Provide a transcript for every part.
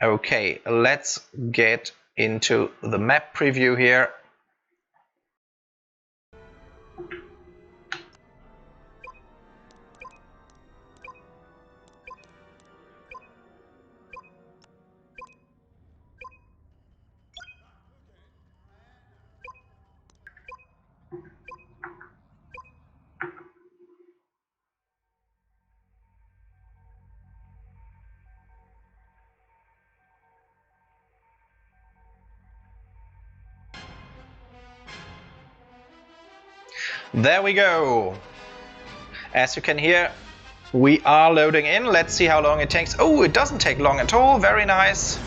Okay, let's get into the map preview here. There we go. As you can hear, we are loading in. Let's see how long it takes. Oh, it doesn't take long at all. Very nice.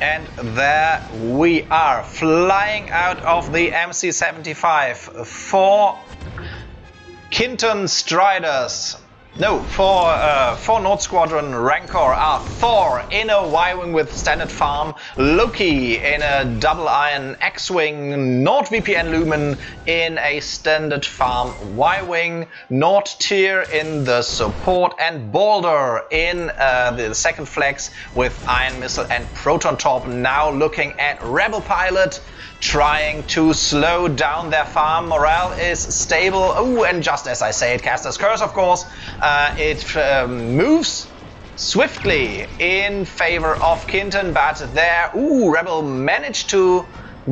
And there we are, flying out of the MC-75 for Kintan Striders. No, for Nord Squadron Rancor are Thor in a Y-Wing with standard farm, Loki in a double iron X-Wing, NordVPN Lumen in a standard farm Y-Wing, Nord Tier in the support, and Boulder in the second flex with Iron Missile and Proton Torp. Now looking at Rebel Pilot, trying to slow down their farm. Morale is stable. Oh, and just as I say it, Caster's Curse, of course, it moves swiftly in favor of Kintan, but there, Rebel managed to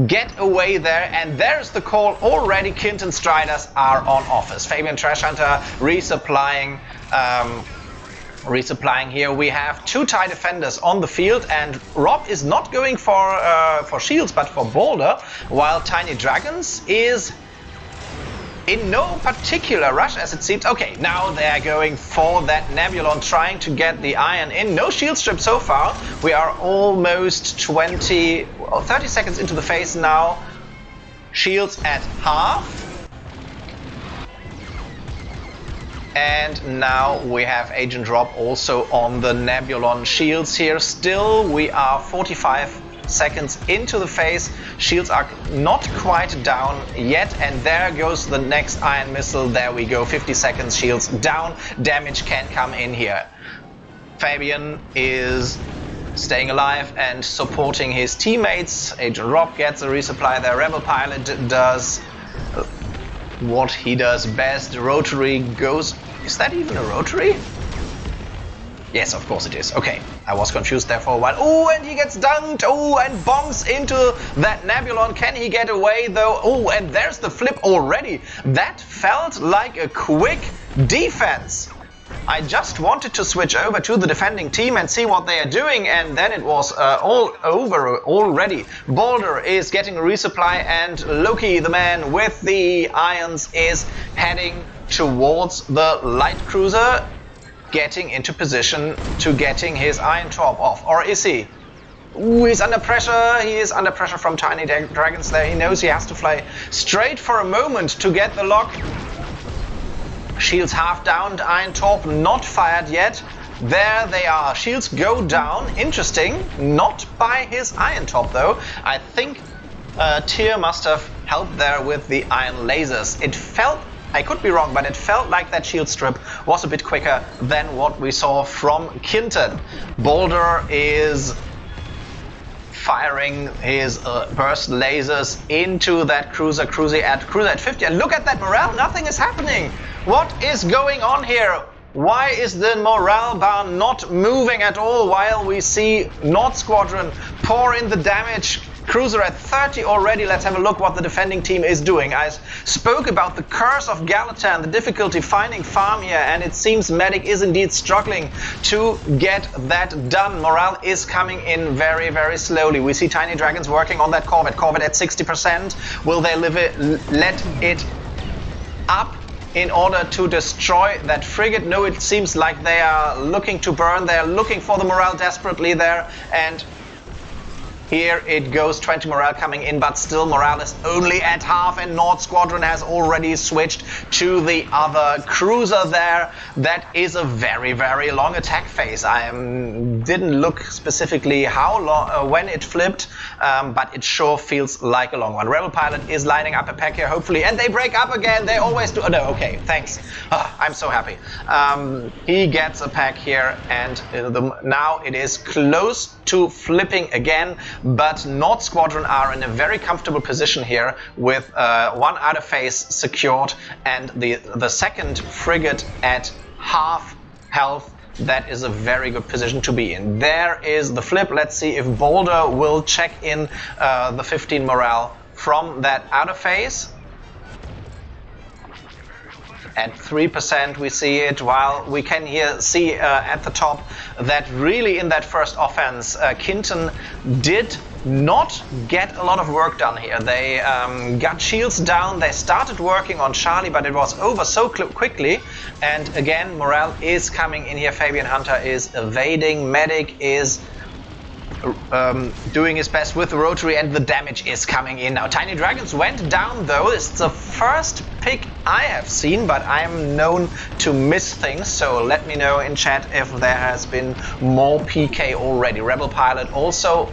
get away there, and there's the call already. Kintan Striders are on office. Fabian Trash Hunter resupplying here. We have two TIE defenders on the field, and Rob is not going for shields but for Boulder, while Tiny Dragons is in no particular rush, as it seems. Okay, now they're going for that Nebulon, trying to get the iron in. No shield strip so far. We are almost 30 seconds into the phase now. Shields at half. And now we have Agent Rob also on the Nebulon. Shields here still. We are 45 seconds into the phase. Shields are not quite down yet. And there goes the next Iron Missile. There we go. 50 seconds. Shields down. Damage can come in here. Fabian is staying alive and supporting his teammates. Agent Rob gets a resupply there. Rebel Pilot does what he does best. Rotary goes. Is that even a rotary? Yes, of course it is. Okay, I was confused there for a while. Oh, and he gets dunked. Oh, and bonks into that Nebulon. Can he get away though? Oh, and there's the flip already. That felt like a quick defense. I just wanted to switch over to the defending team and see what they are doing, and then it was all over already. Boulder is getting a resupply, and Loki, the man with the irons, is heading towards the light cruiser, getting into position to getting his Iron Torp off. Or is he? Ooh, he's under pressure. He is under pressure from Tiny Dragons there. He knows he has to fly straight for a moment to get the lock. Shields half down, Iron Torp not fired yet. There they are. Shields go down. Interesting. Not by his Iron Torp though. I think Tyr must have helped there with the iron lasers. It felt, I could be wrong, but it felt like that shield strip was a bit quicker than what we saw from Kintan. Boulder is firing his burst lasers into that cruiser at 50. And look at that morale. Nothing is happening. What is going on here? Why is the morale bar not moving at all while we see Nord Squadron pour in the damage? Cruiser at 30 already. Let's have a look what the defending team is doing. I spoke about the curse of Galatan, the difficulty finding farm here, and it seems Medic is indeed struggling to get that done. Morale is coming in very, very slowly. We see Tiny Dragons working on that Corvette at 60%. Will they let it up in order to destroy that frigate? No, it seems like they are looking to burn. They are looking for the morale desperately there, and Here it goes, 20 morale coming in, but still morale is only at half, and Nord Squadron has already switched to the other cruiser there. That is a very, very long attack phase. I didn't look specifically how long, when it flipped, but it sure feels like a long one. Rebel Pilot is lining up a pack here, hopefully, and they break up again. They always do. Oh, no, okay, thanks. Oh, I'm so happy. He gets a pack here, and now it is close to flipping again. But Nord Squadron are in a very comfortable position here with one outer phase secured and the second frigate at half health. That is a very good position to be in. There is the flip. Let's see if Boulder will check in the 15 morale from that outer phase. At 3% we see it, while we can here see at the top that really in that first offense Kintan did not get a lot of work done here. They got shields down, they started working on Charlie, but it was over so quickly. And again, morale is coming in here. Fabian Hunter is evading, Medic is doing his best with the rotary, and the damage is coming in now. Tiny Dragons went down though. It's the first pick I have seen, but I'm known to miss things, so let me know in chat if there has been more PK already. Rebel Pilot also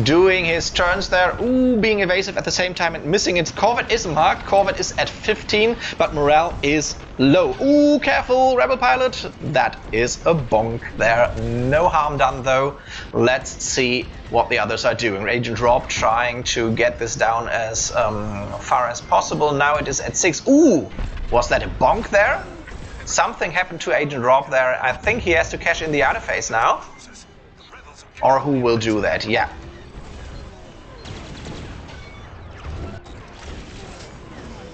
doing his turns there, being evasive at the same time and missing it. Corvette is marked, Corvette is at 15, but morale is low. Careful, Rebel Pilot, that is a bonk there. No harm done though. Let's see what the others are doing. Agent Rob trying to get this down as far as possible. Now it is at 6. Was that a bonk there? Something happened to Agent Rob there. I think he has to cash in the outer phase now. Or who will do that? Yeah.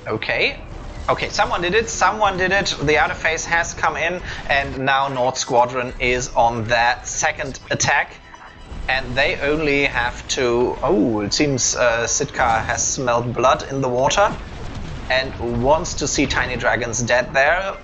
Okay, someone did it, the outer phase has come in, and now Nord Squadron is on that second attack, and they only have to, it seems Sitka has smelled blood in the water, and wants to see Tiny Dragons dead there.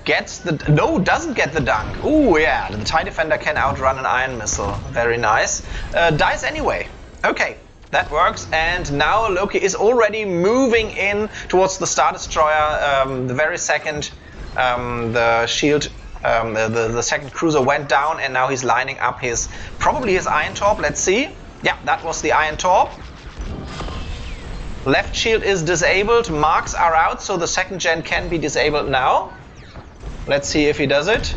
Doesn't get the dunk. Yeah, the TIE Defender can outrun an ion missile, very nice. Dies anyway, okay. That works, and now Loki is already moving in towards the Star Destroyer. The very second the shield, the second cruiser went down, and now he's lining up probably his Iron Torp. Let's see. Yeah, that was the Iron Torp. Left shield is disabled, marks are out, so the second gen can be disabled now. Let's see if he does it.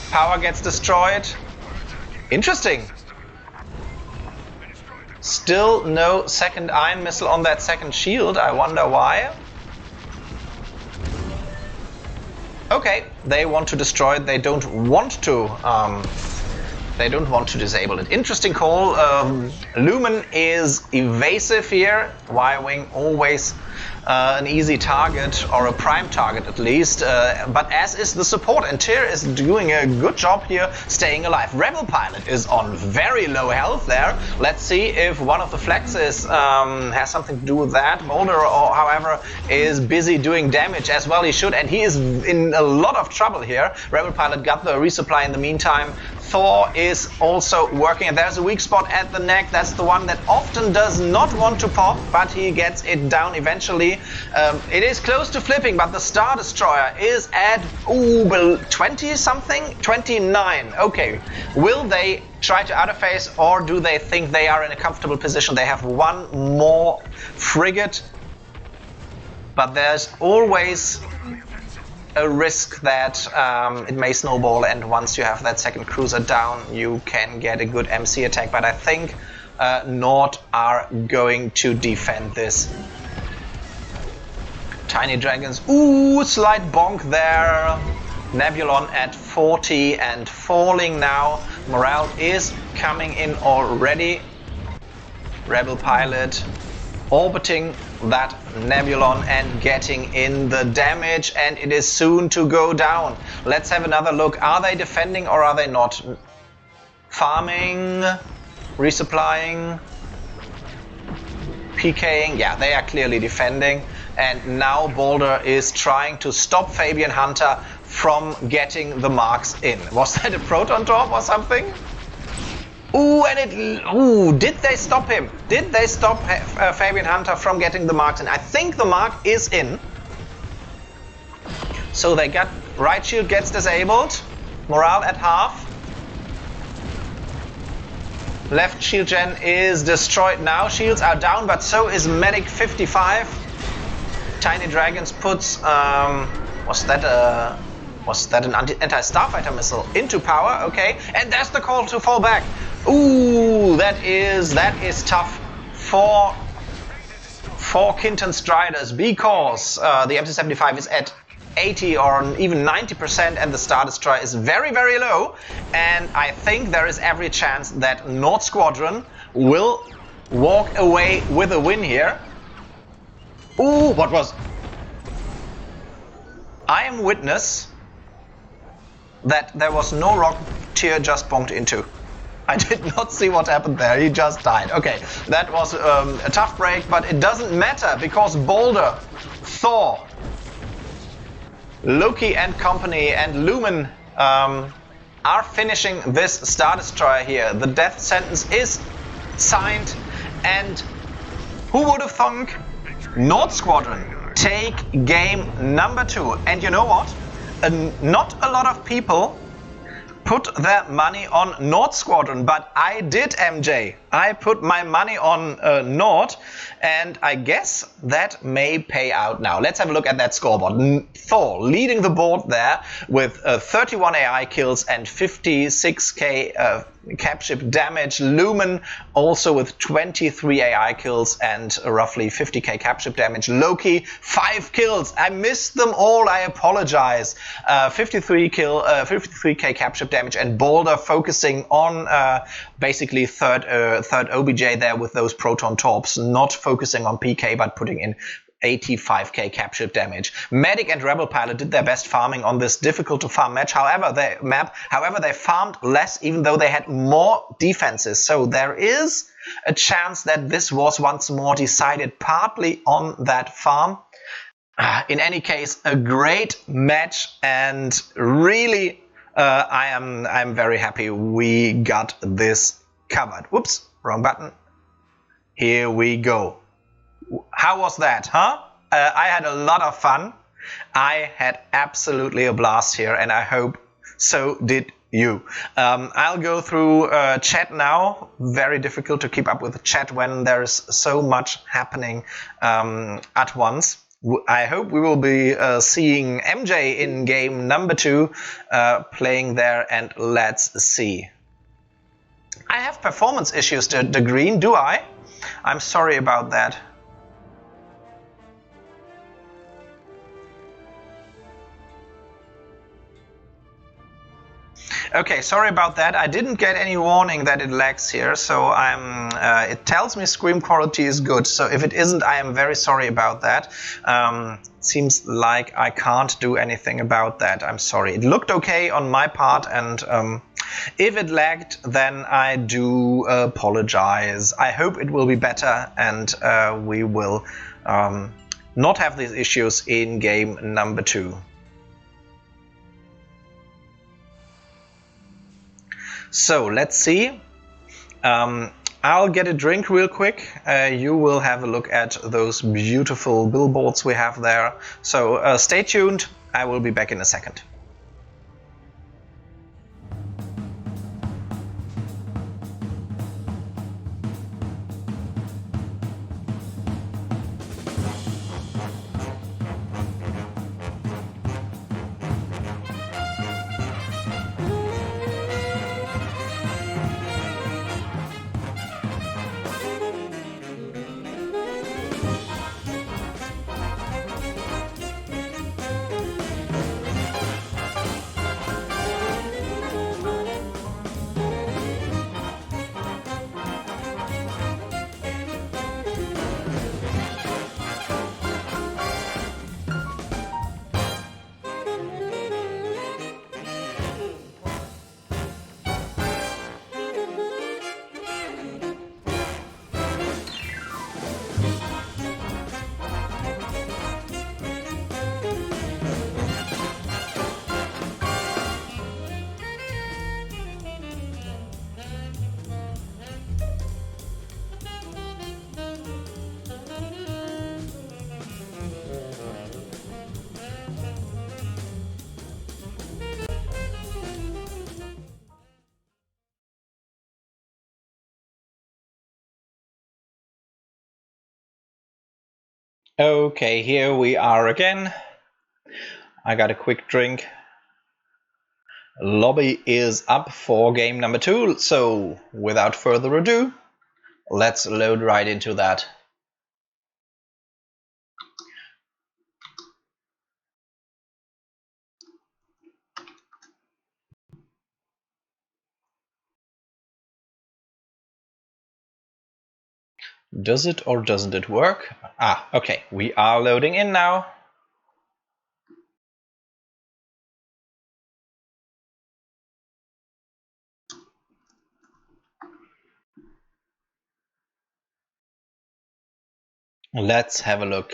Power gets destroyed. Interesting. Still no second ion missile on that second shield. I wonder why. Okay, they want to destroy it. They don't want to disable it. Interesting call. Lumen is evasive here. Y-Wing always an easy target, or a prime target at least, but as is the support, and Tyr is doing a good job here staying alive. Rebel Pilot is on very low health there. Let's see if one of the flexes has something to do with that. Boulder, or however, is busy doing damage as well. He should, and he is in a lot of trouble here. Rebel Pilot got the resupply in the meantime. Thor is also working, and there's a weak spot at the neck. That's the one that often does not want to pop, but he gets it down eventually. It is close to flipping, but the Star Destroyer is at 20 something? 29. Okay, will they try to outer phase, or do they think they are in a comfortable position? They have one more frigate, but there's always a risk that it may snowball, and once you have that second cruiser down, you can get a good MC attack. But I think Nord are going to defend this. Tiny Dragons, slight bonk there. Nebulon at 40 and falling now. Morale is coming in already. Rebel Pilot orbiting that Nebulon and getting in the damage, and it is soon to go down. Let's have another look. Are they defending or are they not? Farming, resupplying, PKing. Yeah, they are clearly defending. And now Boulder is trying to stop Fabian Hunter from getting the marks in. Was that a proton torp or something? Ooh, and did they stop him? Did they stop Fabian Hunter from getting the marks in? I think the mark is in. So they got, right shield gets disabled. Morale at half. Left shield gen is destroyed now. Shields are down, but so is medic 55. Tiny Dragons puts, was that an anti-starfighter missile into power? Okay, and there's the call to fall back. Ooh, that is tough for Kintan Striders, because the MT-75 is at 80 or even 90% and the Star Destroyer is very, very low. And I think there is every chance that Nord Squadron will walk away with a win here. Ooh, what was... I am witness that there was no Rocketeer just bonked into. I did not see what happened there, he just died. Okay, that was a tough break, but it doesn't matter because Boulder, Thor, Loki and company and Lumen are finishing this Star Destroyer here. The death sentence is signed, and who would have thunk? Nord Squadron take game number 2. And you know what? Not a lot of people put their money on Nord Squadron, but I did, MJ. I put my money on Nord, and I guess that may pay out now. Let's have a look at that scoreboard. Thor leading the board there with 31 AI kills and 56k capship damage. Lumen also with 23 AI kills and roughly 50k capship damage. Loki 5 kills. I missed them all. I apologize. 53k capship damage, and Boulder focusing on basically third OBJ there with those proton torps, not focusing on PK but putting in 85k capship damage. Medic and Rebel Pilot did their best farming on this difficult to farm match. However, they farmed less, even though they had more defenses. So there is a chance that this was once more decided partly on that farm. In any case, a great match, and really I'm very happy we got this covered. Whoops, wrong button. Here we go. How was that, huh? I had a lot of fun. I had absolutely a blast here, and I hope so did you. I'll go through chat now. Very difficult to keep up with chat when there's so much happening at once. I hope we will be seeing MJ in game number 2 playing there, and let's see. I have performance issues, the green, do I? I'm sorry about that. Okay, sorry about that. I didn't get any warning that it lags here, so it tells me screen quality is good. So if it isn't, I am very sorry about that. Seems like I can't do anything about that. I'm sorry. It looked okay on my part, and if it lagged, then I do apologize. I hope it will be better, and we will not have these issues in game number 2. So let's see. I'll get a drink real quick. You will have a look at those beautiful billboards we have there. So stay tuned. I will be back in a second. Okay, here we are again. I got a quick drink. Lobby is up for game number 2, so without further ado, let's load right into that. Does it or doesn't it work? Ah, okay, we are loading in now. Let's have a look.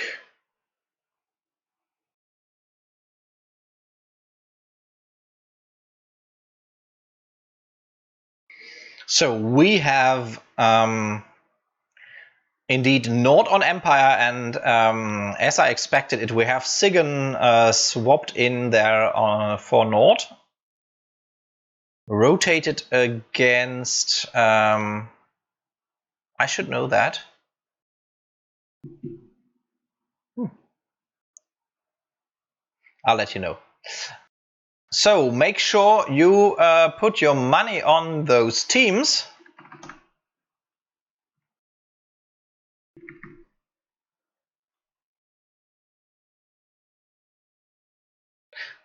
So we have indeed Nord on Empire, and as I expected it, we have Sigyn swapped in there for Nord. Rotated against... I should know that. I'll let you know. So make sure you put your money on those teams.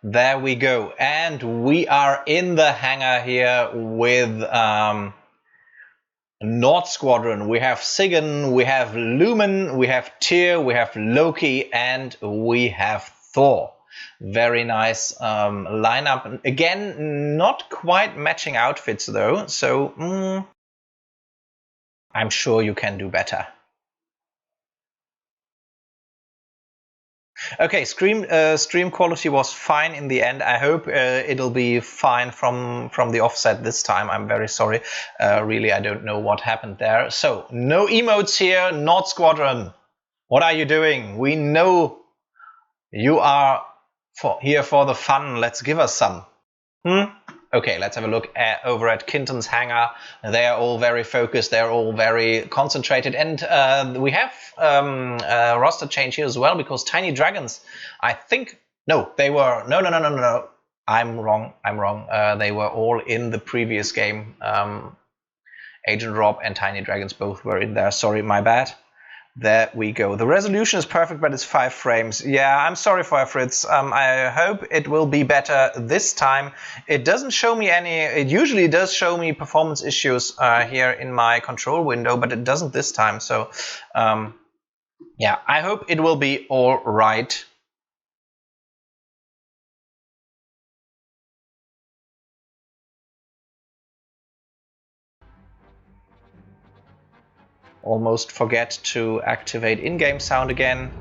There we go. And we are in the hangar here with Nord Squadron. We have Sigyn, we have Lumen, we have Tyr, we have Loki, and we have Thor. Very nice lineup. Again, not quite matching outfits though, so I'm sure you can do better. Okay, stream quality was fine in the end. I hope it'll be fine from the offset this time. I'm very sorry. Really, I don't know what happened there. So, no emotes here, Nord Squadron. What are you doing? We know you are here for the fun. Let's give us some. Okay, let's have a look over at Kintan's hangar. They are all very focused. They're all very concentrated. And we have a roster change here as well, because Tiny Dragons, I think... No, they were... No. I'm wrong. They were all in the previous game. Agent Rob and Tiny Dragons both were in there. Sorry, my bad. There we go. The resolution is perfect, but it's 5 frames. Yeah, I'm sorry for Fritz. I hope it will be better this time. It doesn't show me any... It usually does show me performance issues here in my control window, but it doesn't this time. So, yeah, I hope it will be all right. Almost forget to activate in-game sound again.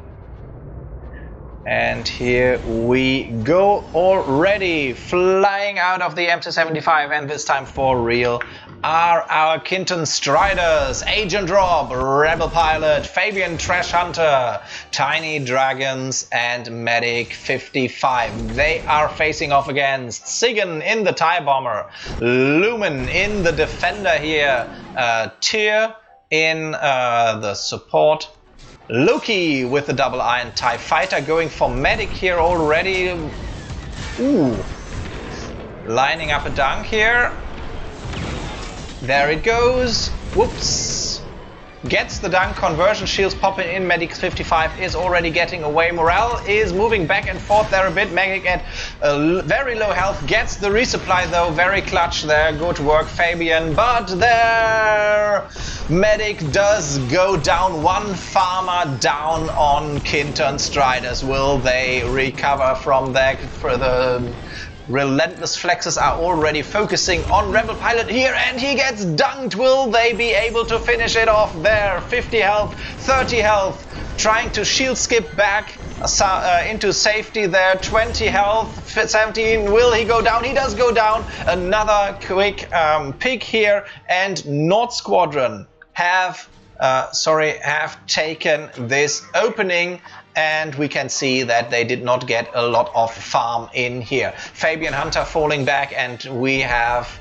And here we go already, flying out of the MT-75, and this time for real are our Kintan Striders, Agent Rob, Rebel Pilot, Fabian Trash Hunter, Tiny Dragons, and Medic 55. They are facing off against Sigyn in the TIE Bomber, Lumen in the Defender here, Tyr in the support, Loki with the double iron TIE Fighter going for Medic here already. Ooh. Lining up a dunk here. There it goes. Whoops. Gets the dunk, conversion shields popping in. Medic 55 is already getting away. Morale is moving back and forth there a bit. Medic at very low health. Gets the resupply though. Very clutch there. Good work, Fabian. But there... Medic does go down. One farmer down on Kintan Striders. Will they recover from that? For the relentless flexes are already focusing on Rebel Pilot here, and he gets dunked. Will they be able to finish it off there? 50 health, 30 health, trying to shield skip back into safety there. 20 health, 17. Will he go down? He does go down. Another quick pick here, and Nord Squadron have taken this opening, and we can see that they did not get a lot of farm in here. Fabian Hunter falling back, and we have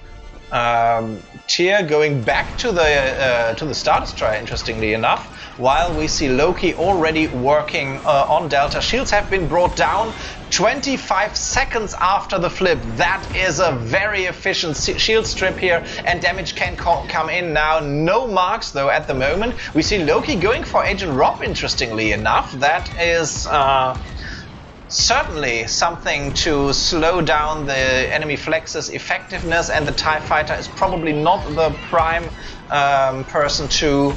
Tyr going back to the Star Destroyer, interestingly enough, while we see Loki already working on Delta. Shields have been brought down 25 seconds after the flip. That is a very efficient shield strip here, and damage can come in now. No marks though at the moment. We see Loki going for Agent Rob, interestingly enough. That is certainly something to slow down the enemy flex's effectiveness, and the TIE Fighter is probably not the prime person to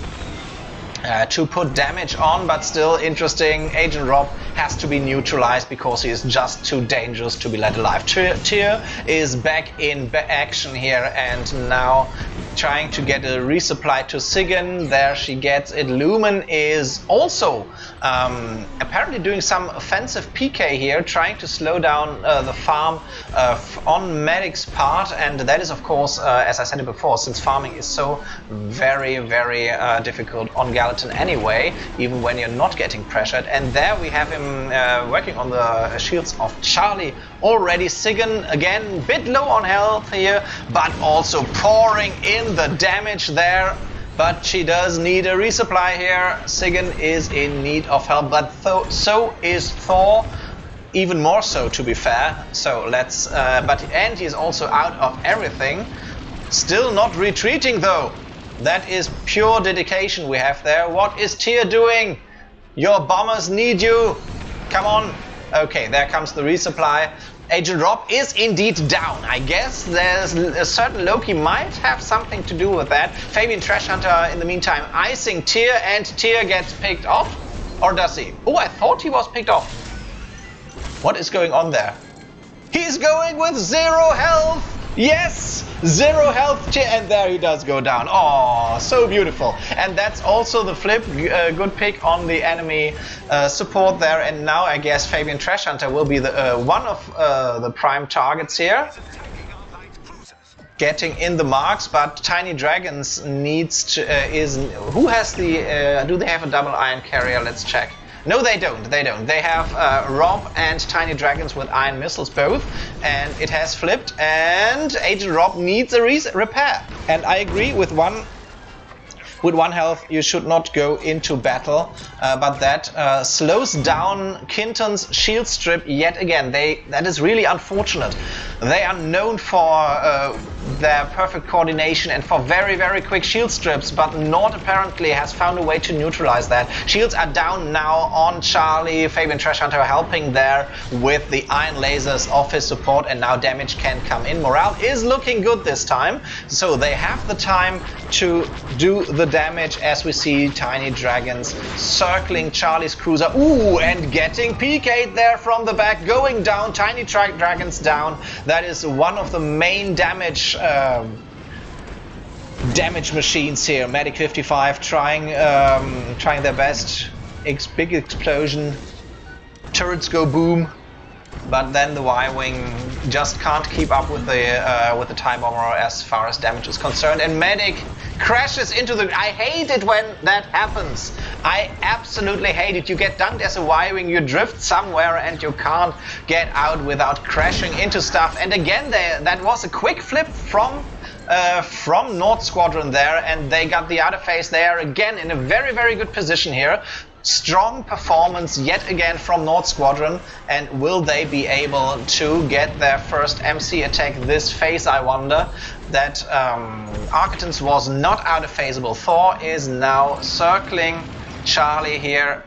put damage on, but still interesting. Agent Rob has to be neutralized because he is just too dangerous to be let alive. Tyr is back in action here and now trying to get a resupply to Sigyn. There she gets it. Lumen is also apparently doing some offensive PK here, trying to slow down the farm on Medic's part, and that is of course, as I said it before, since farming is so very difficult on Gallatin anyway, even when you're not getting pressured. And there we have him working on the shields of Charlie already. Sigyn again, bit low on health here, but also pouring in the damage there. But she does need a resupply here. Sigyn is in need of help, but so is Thor. Even more so, to be fair. So let's. And he's also out of everything. Still not retreating though. That is pure dedication we have there. What is Tyr doing? Your bombers need you. Come on. Okay, there comes the resupply. Agent Rob is indeed down. I guess there's a certain Loki might have something to do with that. Fabian Trashhunter in the meantime icing Tyr, and Tyr gets picked off. Or does he? Oh, I thought he was picked off. What is going on there? He's going with 0 health. Yes! 0 health, and there he does go down. Oh, so beautiful. And that's also the flip. Good pick on the enemy support there. And now I guess Fabian Trashhunter will be the one of the prime targets here. Getting in the marks, but Tiny Dragons needs to who has the do they have a double iron carrier? Let's check. No, they don't. They don't. They have Rob and Tiny Dragons with iron missiles both, and it has flipped. And Agent Rob needs a repair. And I agree with one. With 1 health, you should not go into battle, but that slows down Kintan's shield strip yet again. That is really unfortunate. They are known for their perfect coordination and for very quick shield strips, but Nord apparently has found a way to neutralize that. Shields are down now on Charlie. Fabian Trashhunter helping there with the iron lasers of his support, and now damage can come in. Morale is looking good this time, so they have the time to do the damage as we see Tiny Dragons circling Charlie's cruiser. Ooh, and getting PK'd there from the back, going down. Tiny Dragons down. That is one of the main damage machines here. Medic 55 trying their best. Big explosion. Turrets go boom. But then the Y-Wing just can't keep up with the TIE Bomber as far as damage is concerned. And Medic crashes into the... I hate it when that happens. I absolutely hate it. You get dunked as a Y-Wing, you drift somewhere and you can't get out without crashing into stuff. And again, that was a quick flip from Nord Squadron there, and they got the outer phase there again in a very good position here. Strong performance yet again from Nord Squadron, and will they be able to get their first MC attack this phase, I wonder? That Architans was not out of phaseable. Thor is now circling Charlie here.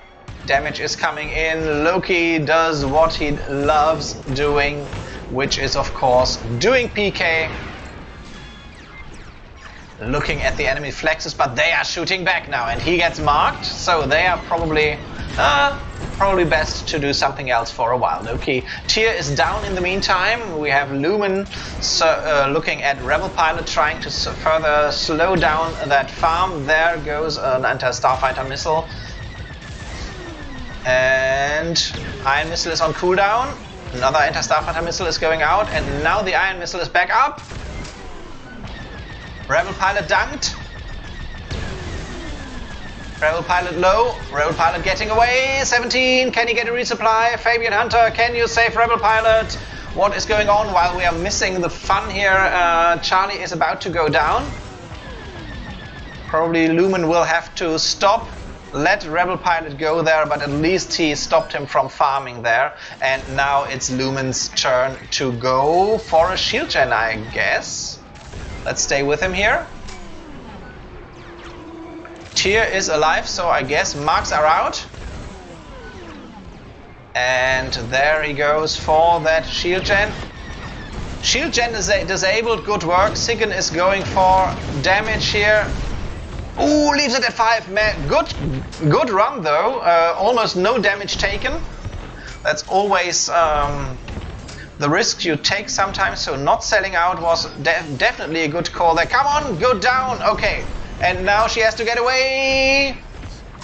Damage is coming in. Loki does what he loves doing, which is of course doing PK. Looking at the enemy flexes, but they are shooting back now, and he gets marked, so they are probably best to do something else for a while. Okay, Tyr is down in the meantime. We have Lumen looking at Rebel Pilot, trying to further slow down that farm. There goes an anti-starfighter missile, and Iron Missile is on cooldown. Another anti-starfighter missile is going out, and now the Iron Missile is back up. Rebel Pilot dunked. Rebel Pilot low. Rebel Pilot getting away. 17. Can he get a resupply? Fabian Hunter, can you save Rebel Pilot? what is going on while we are missing the fun here. Charlie is about to go down. Probably Lumen will have to stop. Let Rebel Pilot go there, but at least he stopped him from farming there. And now it's Lumen's turn to go for a shield gen, I guess. Let's stay with him here. Tyr is alive, so I guess marks are out. And there he goes for that shield gen. Shield gen is disabled, good work. Sigyn is going for damage here. Ooh, leaves it at 5. Man, good run though. Almost no damage taken. That's always the risk you take sometimes. So not selling out was definitely a good call there. Come on, go down. Okay, and now she has to get away.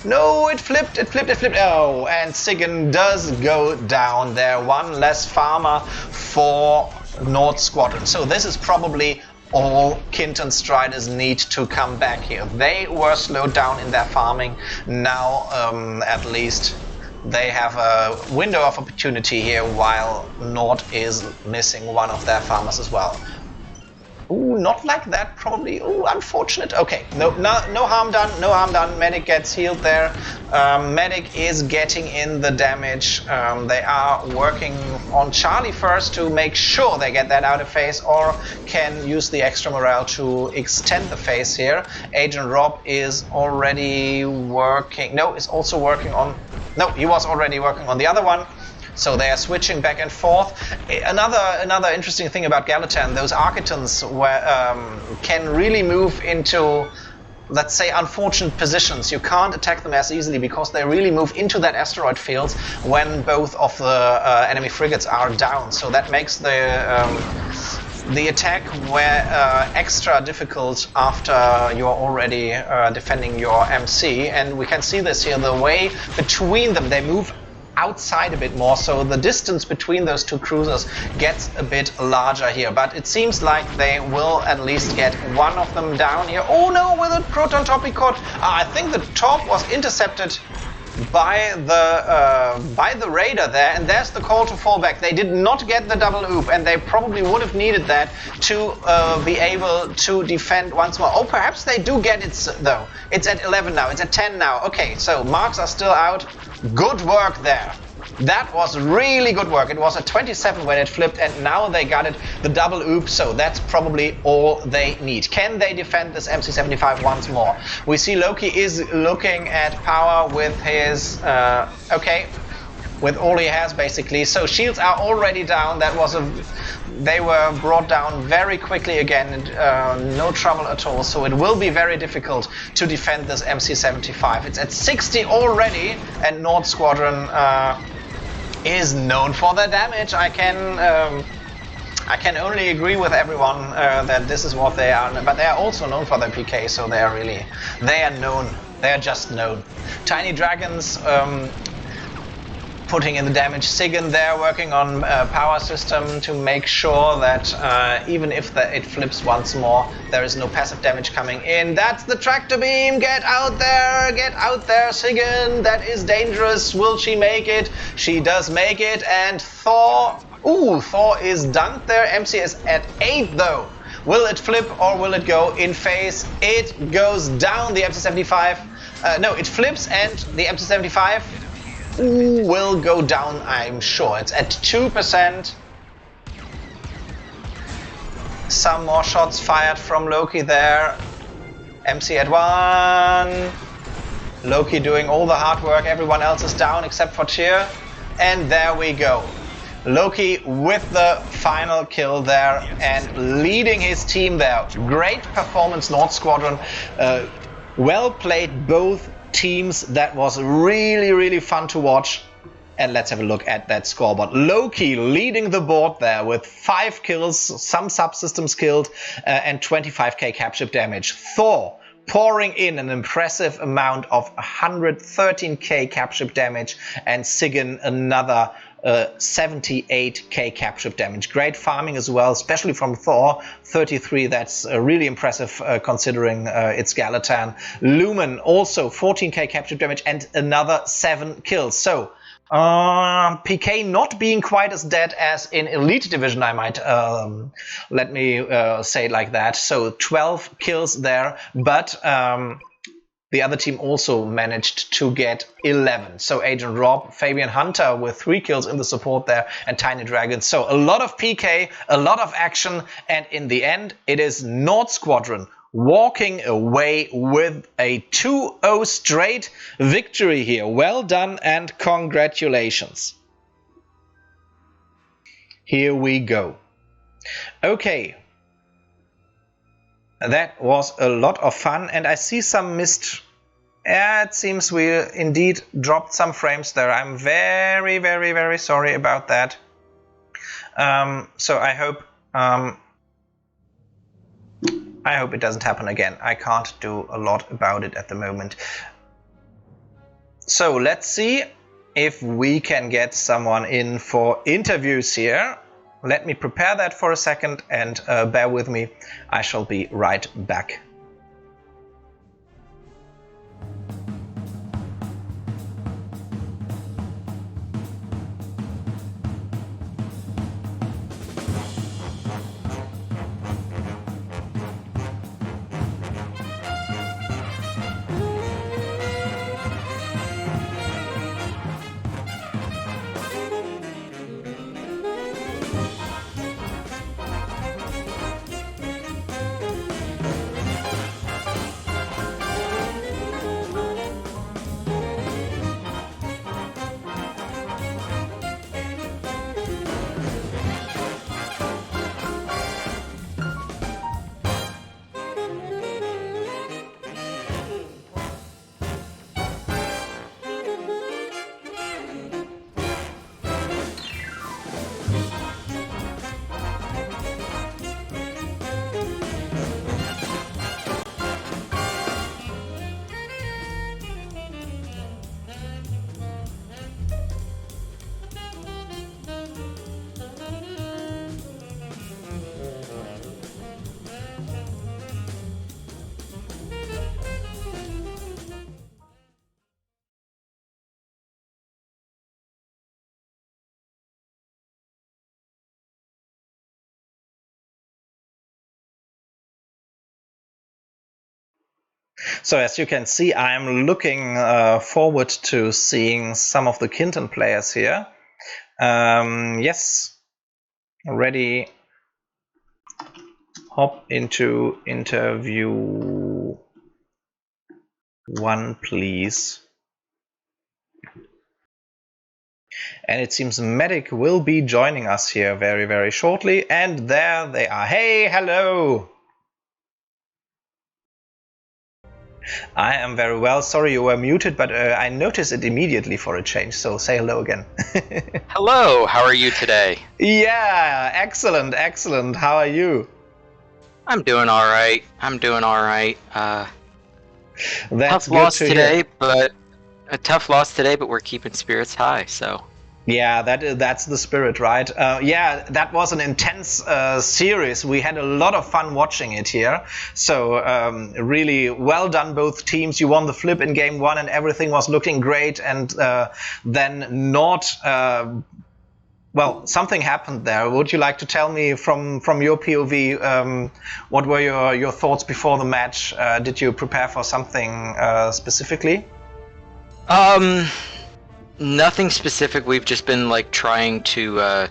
No, it flipped. Oh, and Sigyn does go down there. One less farmer for North Squadron. So this is probably all Kintan Striders need to come back here. They were slowed down in their farming. Now at least they have a window of opportunity here while Nord is missing one of their farmers as well. Ooh, not like that probably. Ooh, unfortunate. Okay, no harm done, no harm done. Medic gets healed there. Medic is getting in the damage. They are working on Charlie first to make sure they get that out of phase or can use the extra morale to extend the phase here. Agent Rob is already working. No, is also working on. No, he was already working on the other one. So they are switching back and forth. Another interesting thing about Gallatin, those Architons can really move into, let's say, unfortunate positions. You can't attack them as easily because they really move into that asteroid field when both of the enemy frigates are down. So that makes the attack extra difficult after you're already defending your MC. And we can see this here, the way between them, they move outside a bit more, so the distance between those two cruisers gets a bit larger here, but it seems like they will at least get one of them down here. Oh no, with a proton torpicot. I think the torp was intercepted by the radar there, and there's the call to fall back. They did not get the double oop, and they probably would have needed that to be able to defend once more. Oh, perhaps they do get it though. It's at 11 now, it's at 10 now. Okay, so marks are still out. Good work there. That was really good work. It was at 27 when it flipped, and now they got it, the double oop, so that's probably all they need. Can they defend this MC-75 once more? We see Loki is looking at power with his, with all he has basically. So shields are already down. That was they were brought down very quickly again, no trouble at all. So it will be very difficult to defend this MC-75. It's at 60 already, and North Squadron is known for their damage. I can only agree with everyone that this is what they are, but they are also known for their PK. So they are known. They are just known. Tiny Dragons. Putting in the damage. Sigyn there working on power system to make sure that even if it flips once more, there is no passive damage coming in. That's the tractor beam. Get out there, Sigyn. That is dangerous. Will she make it? She does make it. And Thor. Ooh, Thor is dunked there. MC is at 8 though. Will it flip or will it go in phase? It goes down. The MC-75. No, it flips and the MC-75 will go down, I'm sure. It's at 2%. Some more shots fired from Loki there. MC at 1. Loki doing all the hard work. Everyone else is down except for Tyr. And there we go. Loki with the final kill there and leading his team there. Great performance, North Squadron. Well played, both teams. That was really fun to watch. And let's have a look at that scoreboard. Loki leading the board there with 5 kills, some subsystems killed, and 25k capture damage. Thor pouring in an impressive amount of 113k capture damage, and Sigyn another 78k capture damage. Great farming as well, especially from Thor. 33, that's really impressive considering it's Gallatin. Lumen also 14k capture damage and another 7 kills. So PK not being quite as dead as in Elite Division, I might let me say it like that. So 12 kills there, but the other team also managed to get 11. So Agent Rob, Fabian Hunter with 3 kills in the support there, and Tiny Dragon. So a lot of PK, a lot of action, and in the end, it is Nord Squadron walking away with a 2-0 straight victory here. Well done and congratulations. Here we go. Okay. That was a lot of fun, and I see some missed. It seems we indeed dropped some frames there. I'm very, very, very sorry about that. So I hope it doesn't happen again. I can't do a lot about it at the moment. So let's see if we can get someone in for interviews here. Let me prepare that for a second, and bear with me. I shall be right back. So as you can see, I'm looking forward to seeing some of the Kintan players here. Yes, ready. Hop into interview 1, please. And it seems Medic will be joining us here very, very shortly. And there they are. Hey, hello. I am very well. Sorry you were muted, but I noticed it immediately for a change, so say hello again. Hello, how are you today? Yeah, excellent, excellent. How are you? I'm doing all right. That's tough loss good to today, hear. but a tough loss today, but we're keeping spirits high, so. Yeah, that's the spirit, right? Yeah, that was an intense series. We had a lot of fun watching it here. So really well done, both teams. You won the flip in game 1 and everything was looking great. And then not... well, something happened there. Would you like to tell me from your POV, what were your thoughts before the match? Did you prepare for something specifically? Nothing specific. We've just been like trying to,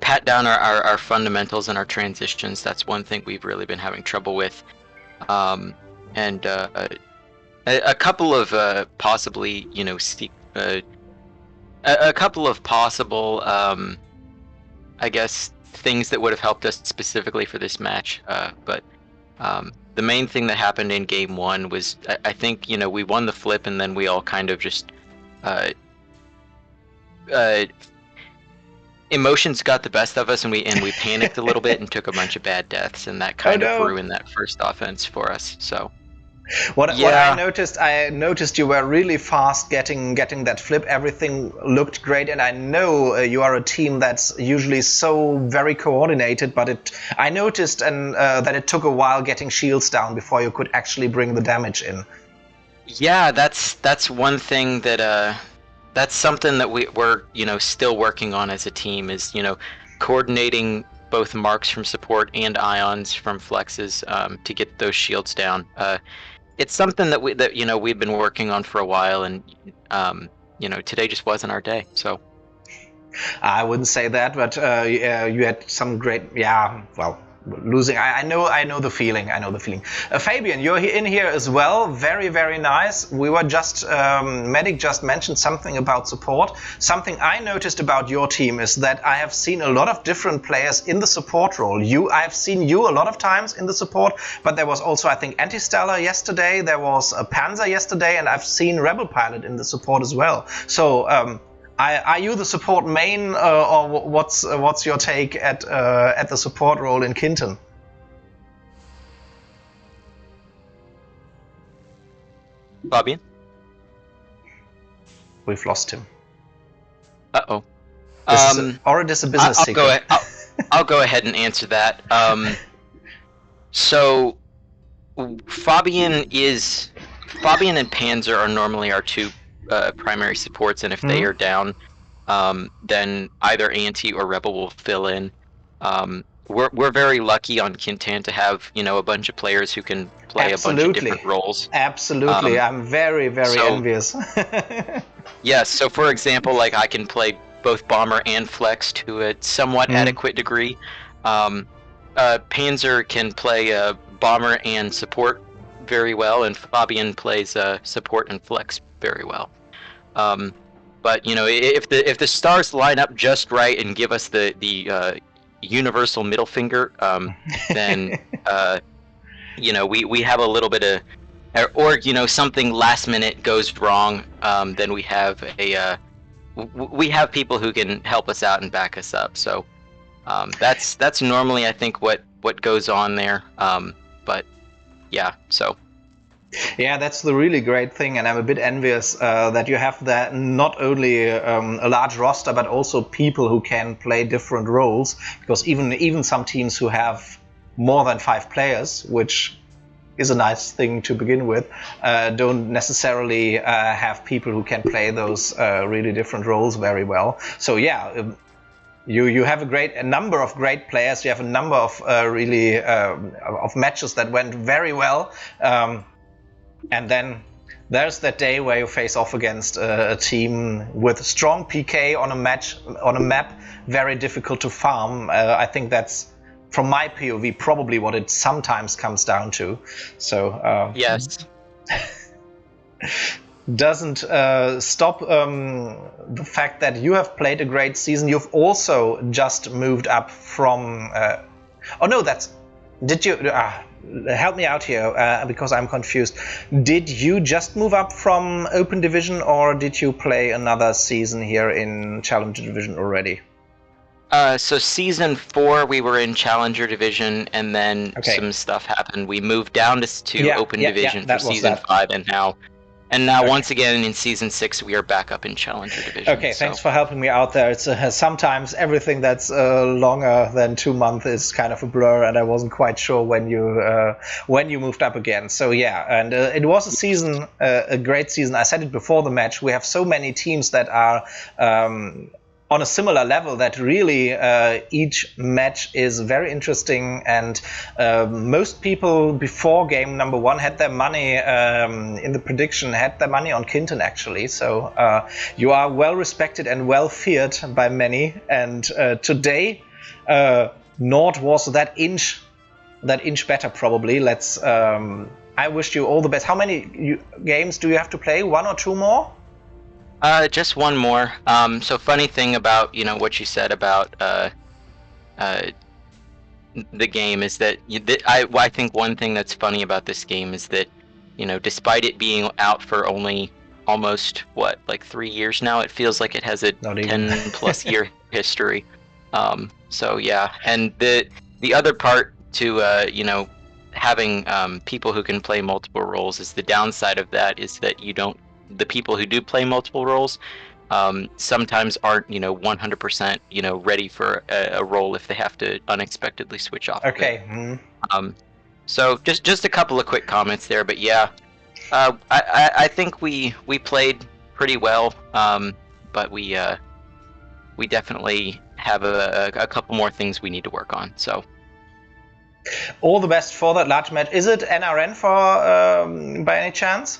pat down our fundamentals and our transitions. That's one thing we've really been having trouble with. And a couple of possibly, a couple of possible, I guess, things that would have helped us specifically for this match. But the main thing that happened in game 1 was, I think, we won the flip and then we all kind of just emotions got the best of us, and we panicked a little bit and took a bunch of bad deaths, and that kind of ruined that first offense for us. So what I noticed you were really fast getting that flip. Everything looked great, and I know you are a team that's usually so very coordinated, but I noticed that it took a while getting shields down before you could actually bring the damage in. Yeah, that's one thing that that's something that we're still working on as a team, is coordinating both marks from support and ions from flexes to get those shields down. It's something that we've been working on for a while, and today just wasn't our day. So I wouldn't say that, but you had some great, losing. I know the feeling. Fabian, you're in here as well. Very, very nice. We were just Medic just mentioned something about support. Something I noticed about your team is that I have seen a lot of different players in the support role. I've seen you a lot of times in the support, but there was also, I think, Anti-Stellar yesterday. There was a Panzer yesterday, and I've seen Rebel Pilot in the support as well. So. Are you the support main, or what's your take at the support role in Kintan? Fabian? We've lost him. Uh-oh. This is a business secret. I'll go ahead and answer that. So Fabian and Panzer are normally our two primary supports, and if they are down, then either Anti or Rebel will fill in. We're very lucky on Kintan to have a bunch of players who can play a bunch of different roles. Absolutely, I'm very, very envious. Yes, so for example, like I can play both bomber and flex to a somewhat adequate degree. Panzer can play bomber and support very well, and Fabian plays support and flex very well. But if the stars line up just right and give us the universal middle finger, then we have a little bit of, or something last minute goes wrong, then we have people who can help us out and back us up. So that's normally, I think, what goes on there. But yeah, so. Yeah, that's the really great thing, and I'm a bit envious that you have that not only a large roster, but also people who can play different roles. Because even some teams who have more than 5 players, which is a nice thing to begin with, don't necessarily have people who can play those really different roles very well. So yeah. You have a number of great players. You have a number of really of matches that went very well. And then there's that day where you face off against a team with strong PK on a map, very difficult to farm. I think that's, from my POV, probably what it sometimes comes down to. So yes, doesn't stop the fact that you have played a great season. You've also just moved up from. Did you? Help me out here, because I'm confused. Did you just move up from Open Division, or did you play another season here in Challenger Division already? So season 4 we were in Challenger Division, and then some stuff happened. We moved down to Open Division for season 5, and now once again in season 6 we are back up in Challenger Division. Okay, thanks for helping me out there. It's sometimes everything that's longer than 2 months is kind of a blur, and I wasn't quite sure when you moved up again. So yeah, and it was a season, a great season. I said it before the match. We have so many teams that are on a similar level that really each match is very interesting, and most people before game number 1 had their money in the prediction, had their money on Kintan actually. So you are well respected and well feared by many, and today Nord was that inch better probably. I wish you all the best. How many games do you have to play? 1 or 2 more? Just one more. So funny thing about what you said about the game is that I think one thing that's funny about this game is that despite it being out for only almost 3 years now, it feels like it has a 10+ year history. So yeah, and the other part to having people who can play multiple roles is the downside of that is that the people who do play multiple roles sometimes aren't 100% ready for a role if they have to unexpectedly switch off. Okay. So just a couple of quick comments there, but yeah, I think we played pretty well. but we definitely have a couple more things we need to work on. So all the best for that large match. Is it NRN for by any chance?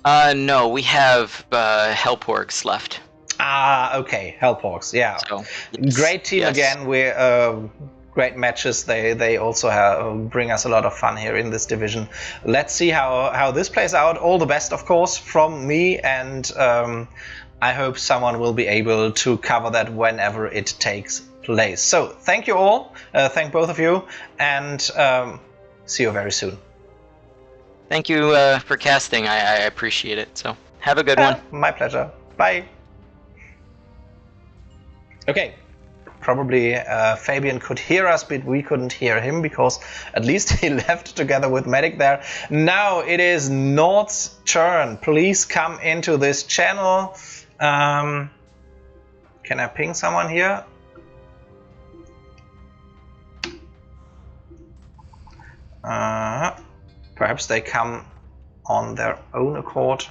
No, we have Hellporgs left. Ah, okay, Hellporgs, yeah. So, yes, great team again. We're great matches. They also bring us a lot of fun here in this division. Let's see how this plays out. All the best, of course, from me, and I hope someone will be able to cover that whenever it takes place. So thank you all. Thank both of you, and see you very soon. Thank you for casting. I appreciate it. So have a good one. My pleasure. Bye. Okay. Probably Fabian could hear us, but we couldn't hear him because at least he left together with Medic there. Now it is Nord's turn. Please come into this channel. Can I ping someone here? Perhaps they come on their own accord.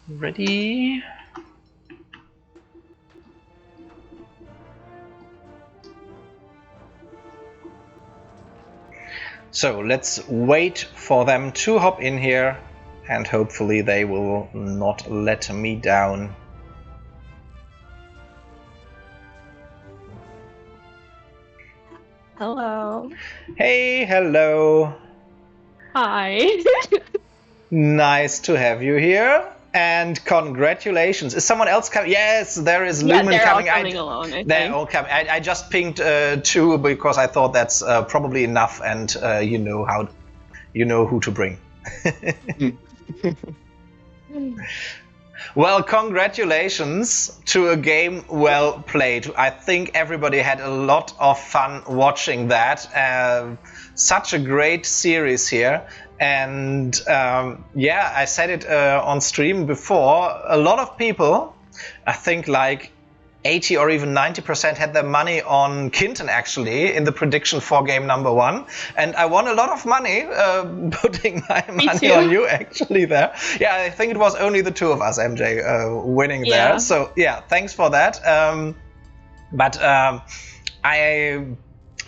Ready? So let's wait for them to hop in here, and hopefully they will not let me down. Hello. Hey, hello. Hi. Nice to have you here. And congratulations. Is someone else coming? Yes, there is Lumen they're coming. all coming alone, I they're think. all coming. I just pinged 2 because I thought that's probably enough, and you know who to bring. Well, congratulations to a game well played. I think everybody had a lot of fun watching that. Such a great series here. And yeah, I said it on stream before. A lot of people, I think like 80 or even 90% had their money on Kintan actually in the prediction for game number 1, and I won a lot of money putting my money on you actually there. Yeah, I think it was only the 2 of us, MJ, winning there. So yeah, thanks for that. But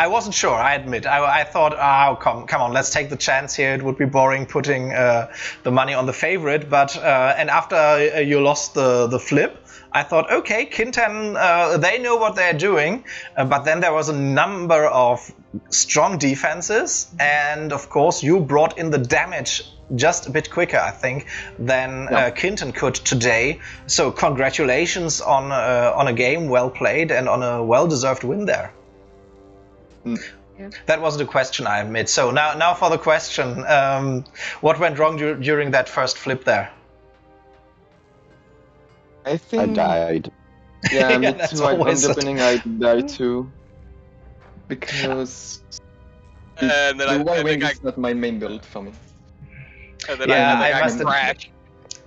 I wasn't sure, I admit. I thought, oh, come on, let's take the chance here. It would be boring putting the money on the favorite. But and after you lost the flip, I thought, okay, Kintan, they know what they're doing. But then there was a number of strong defenses. And of course, you brought in the damage just a bit quicker, I think, than Kintan could today. So congratulations on a game well played and on a well-deserved win there. Yeah. That was the question, I admit. So now for the question. What went wrong during that first flip there? I think I died. Yeah, me Yeah, that's too. On always the opening, I died too. Because And then the I Y-Wing think is not my main build for me. And then Yeah, I must crashed.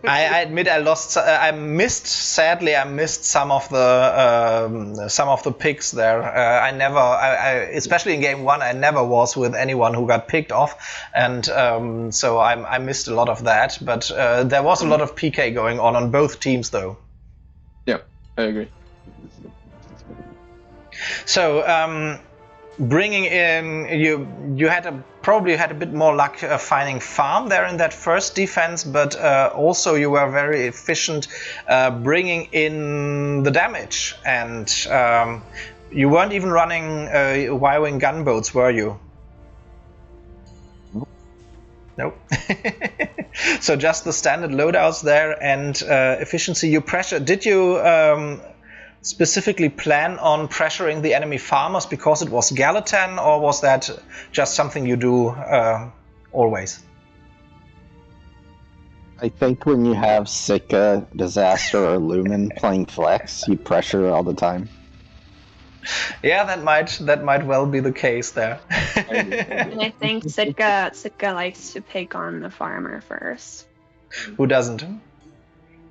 I admit I lost. I missed some of the picks there. I never, especially in game 1, I never was with anyone who got picked off, and so I missed a lot of that. But there was a lot of PK going on both teams, though. Yeah, I agree. So bringing in you probably had a bit more luck finding farm there in that first defense, but also you were very efficient bringing in the damage, and you weren't even running Y-Wing gunboats, were you? Nope. So just the standard loadouts there and efficiency. You pressure. Did you specifically plan on pressuring the enemy farmers because it was Gallatin, or was that just something you do always? I think when you have Sika, Disaster, or Lumen playing Flex, you pressure all the time. Yeah, that might well be the case there. And I think Sitka likes to pick on the farmer first. Who doesn't?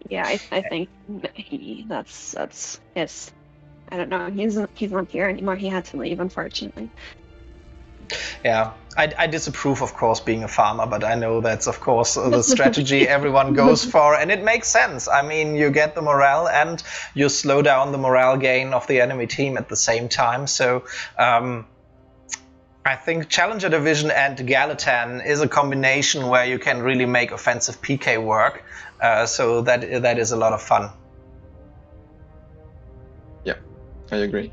Yeah, I think that's his. I don't know. He's not here anymore. He had to leave, unfortunately. Yeah, I disapprove, of course, being a farmer, but I know that's, of course, the strategy everyone goes for, and it makes sense. I mean, you get the morale and you slow down the morale gain of the enemy team at the same time. So I think Challenger Division and Gallatin is a combination where you can really make offensive PK work. So that is a lot of fun. Yeah, I agree.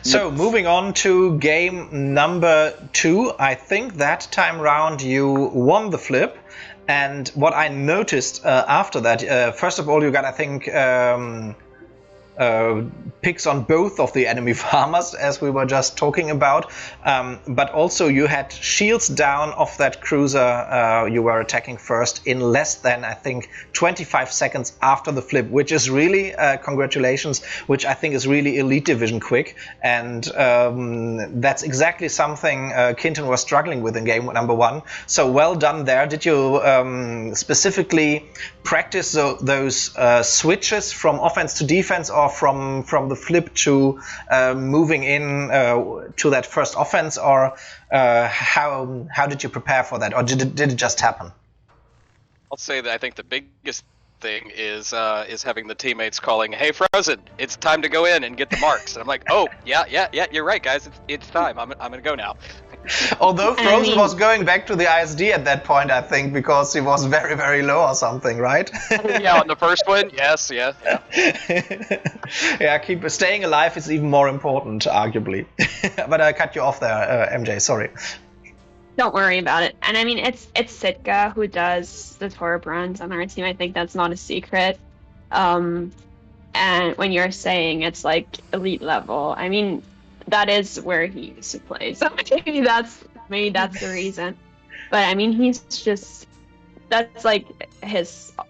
So moving on to game number 2, I think that time round you won the flip. And what I noticed after that, first of all, you got, I think, picks on both of the enemy farmers, as we were just talking about, but also you had shields down of that cruiser you were attacking first in less than, I think, 25 seconds after the flip, which is really, congratulations, which I think is really Elite Division quick, and that's exactly something Kintan was struggling with in game number 1, so well done there. Did you specifically practice those switches from offense to defense, or from the flip to moving in to that first offense, or how did you prepare for that, or did it just happen? I'll say that I think the biggest thing is having the teammates calling, "Hey, Frozen, it's time to go in and get the marks." And I'm like, "Oh, yeah, you're right, guys. It's time. I'm gonna go now." Although Frozen was going back to the ISD at that point, I think, because he was very, very low or something, right? Yeah, on the first one, yes, yeah. Yeah, staying alive is even more important, arguably. But I cut you off there, MJ, sorry. Don't worry about it. And I mean, it's Sitka who does the Torb runs on our team. I think that's not a secret. And when you're saying it's like elite level, I mean, that is where he used to play. So maybe that's the reason. But I mean, that's like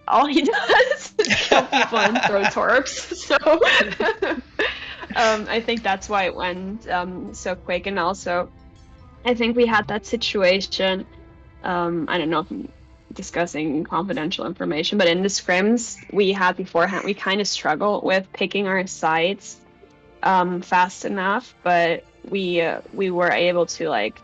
all he does is kill people and throw torps. So I think that's why it went so quick. And also, I think we had that situation. I don't know if I'm discussing confidential information, but in the scrims we had beforehand, we kind of struggle with picking our sides fast enough, but we were able to like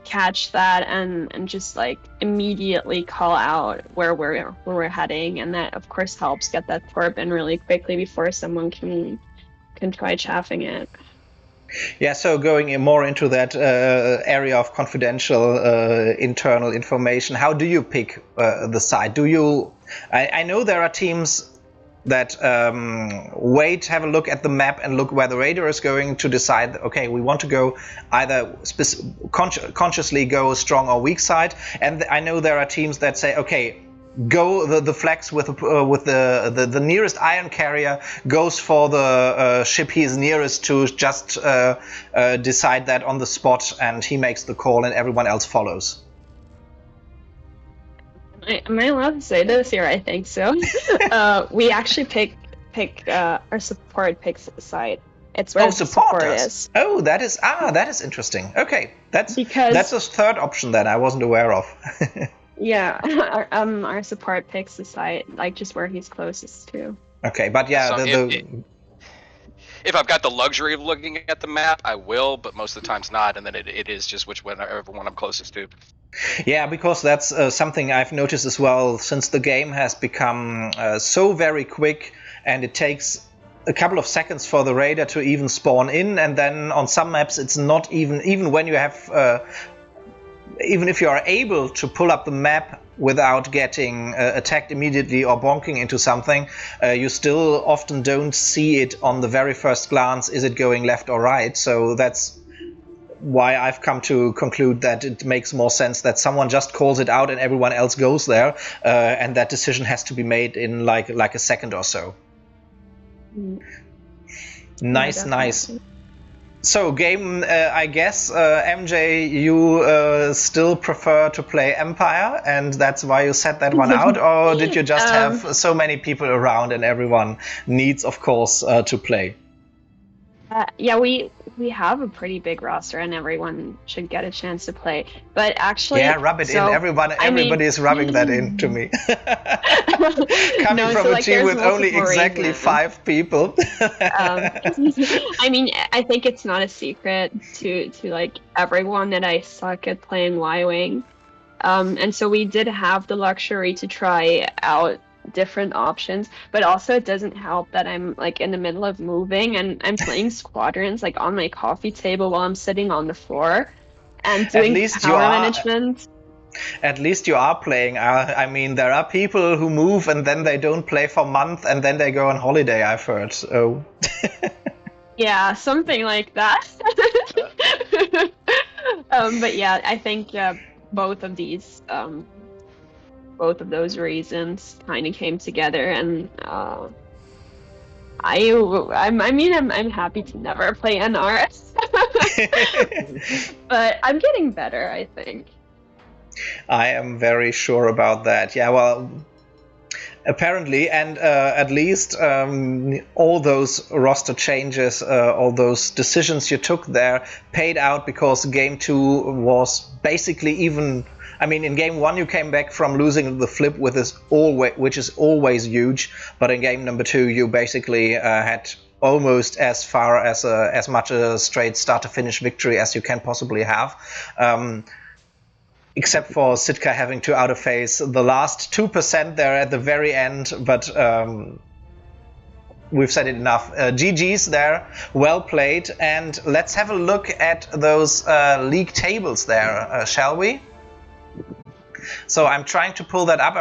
catch that and just like immediately call out where we're heading, and that of course helps get that torp in really quickly before someone can try chaffing it. Yeah, so going more into that area of confidential internal information, how do you pick the side? I know there are teams that wait, have a look at the map and look where the radar is going to decide, okay, we want to go either consciously go strong or weak side. And I know there are teams that say, okay, go the flex with the nearest iron carrier goes for the ship he is nearest to, just decide that on the spot, and he makes the call and everyone else follows. Am I allowed to say this here? I think so. We actually pick our support picks the side. It's where support is. Oh, that is interesting. Okay, that's a third option that I wasn't aware of. Yeah, our support picks the side, like just where he's closest to. Okay, but yeah, so if I've got the luxury of looking at the map, I will, but most of the times not, and then it is just whichever one I'm closest to. Yeah, because that's something I've noticed as well, since the game has become so very quick, and it takes a couple of seconds for the radar to even spawn in, and then on some maps it's not even when you have even if you are able to pull up the map without getting attacked immediately or bonking into something, you still often don't see it on the very first glance. Is it going left or right? So that's why I've come to conclude that it makes more sense that someone just calls it out and everyone else goes there, and that decision has to be made in like a second or so. Nice. So game, I guess, MJ, you still prefer to play Empire, and that's why you set that one out, or did you just have so many people around and everyone needs, of course, to play? Yeah, we we have a pretty big roster and everyone should get a chance to play. But actually, yeah, rub it in. Everybody is rubbing that in to me. Coming from a team with only exactly 5 people. I mean, I think it's not a secret to like everyone that I suck at playing Y-Wing. And so we did have the luxury to try out different options, but also it doesn't help that I'm like in the middle of moving and I'm playing squadrons like on my coffee table while I'm sitting on the floor and doing power management. At least you are playing. I mean, there are people who move and then they don't play for months and then they go on holiday, I've heard. So yeah, something like that. But yeah, I think both of those reasons kind of came together, and I'm happy to never play NR. But I'm getting better, I think. I am very sure about that. Yeah, well, apparently, and at least all those roster changes, all those decisions you took there paid out, because Game 2 was basically even... I mean, in Game 1 you came back from losing the flip which is always huge, but in Game number 2 you basically had almost as much a straight start-to-finish victory as you can possibly have. Except for Sitka having to out-of-phase the last 2% there at the very end, but we've said it enough. GG's there, well played, and let's have a look at those league tables there, shall we? So I'm trying to pull that up.